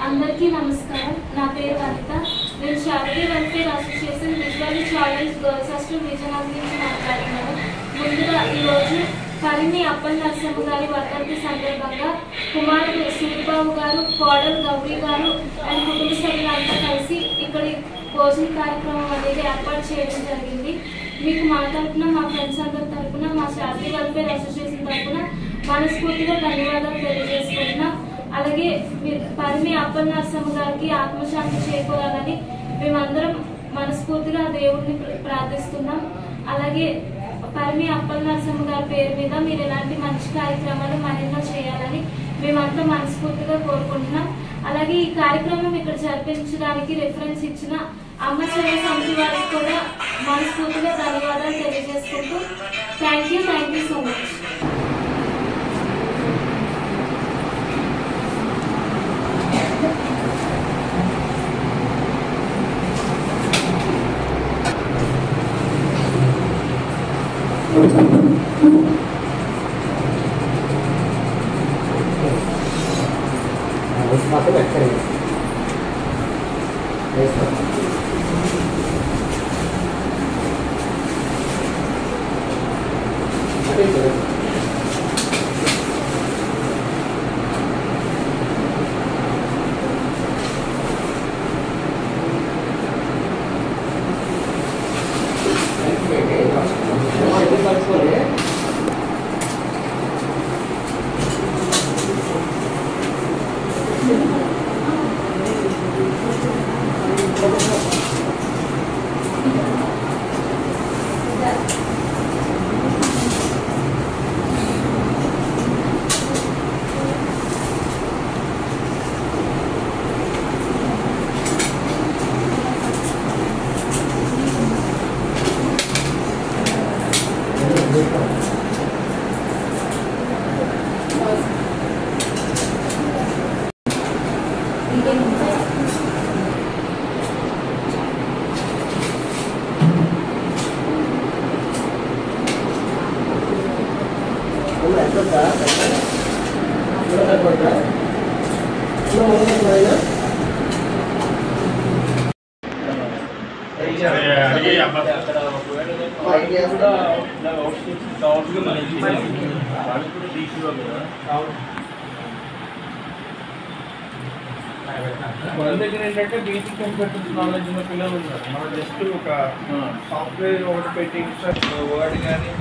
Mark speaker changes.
Speaker 1: అందరికీ నమస్కారం. నా పేరు వనిత. నేను Sharadi welfare association visually challenge girls hostel Vizianagaram నుంచి మాట్లాడుతున్నాను. ముందుగా ఈరోజు పరిమి అప్పల్ నరసింహ గారి వర్ధంతి సందర్భంగా కుమారుడు సూరిబాబు గారు, కోడలు గౌరీ గారు అండ్ కుటుంబ సభ్యులంతా కలిసి ఇక్కడ భోజన కార్యక్రమం అనేది ఏర్పాటు చేయడం జరిగింది. మీకు మాట్లాడుతున్న మా ఫ్రెండ్స్ అందరి తరఫున, మా శారదీ వెల్ఫేర్ అసోసియేషన్ తరఫున మనస్ఫూర్తిగా ధన్యవాదాలు తెలియజేసుకుంటున్నాం. అలాగే పరిమి అప్పల్ నరసింహ గారికి ఆత్మశాంతి చేకూరాలని మేమందరం మనస్ఫూర్తిగా దేవుడిని ప్రార్థిస్తున్నాం. అలాగే పరిమి అప్పల్ నరసింహ గారి పేరు మీద మీరు ఎలాంటి మంచి కార్యక్రమాలు మరెన్నో చేయాలని మేమంతా మనస్ఫూర్తిగా కోరుకుంటున్నాం. అలాగే ఈ కార్యక్రమం ఇక్కడ జరిపించడానికి రిఫరెన్స్ ఇచ్చిన అమ్మ సేవ సమితి వారికి కూడా మనస్ఫూర్తిగా ధన్యవాదాలు తెలియజేసుకుంటూ థ్యాంక్ యూ సో మచ్.
Speaker 2: మన దగ్గర ఏంటంటే బేసిక్ కంప్యూటర్ నాలెడ్జ్ ఉన్న పిల్లలు ఉన్నారు. మనం జస్ట్ ఒక సాఫ్ట్వేర్ ఒకటి పెట్టి వర్డ్ కానీ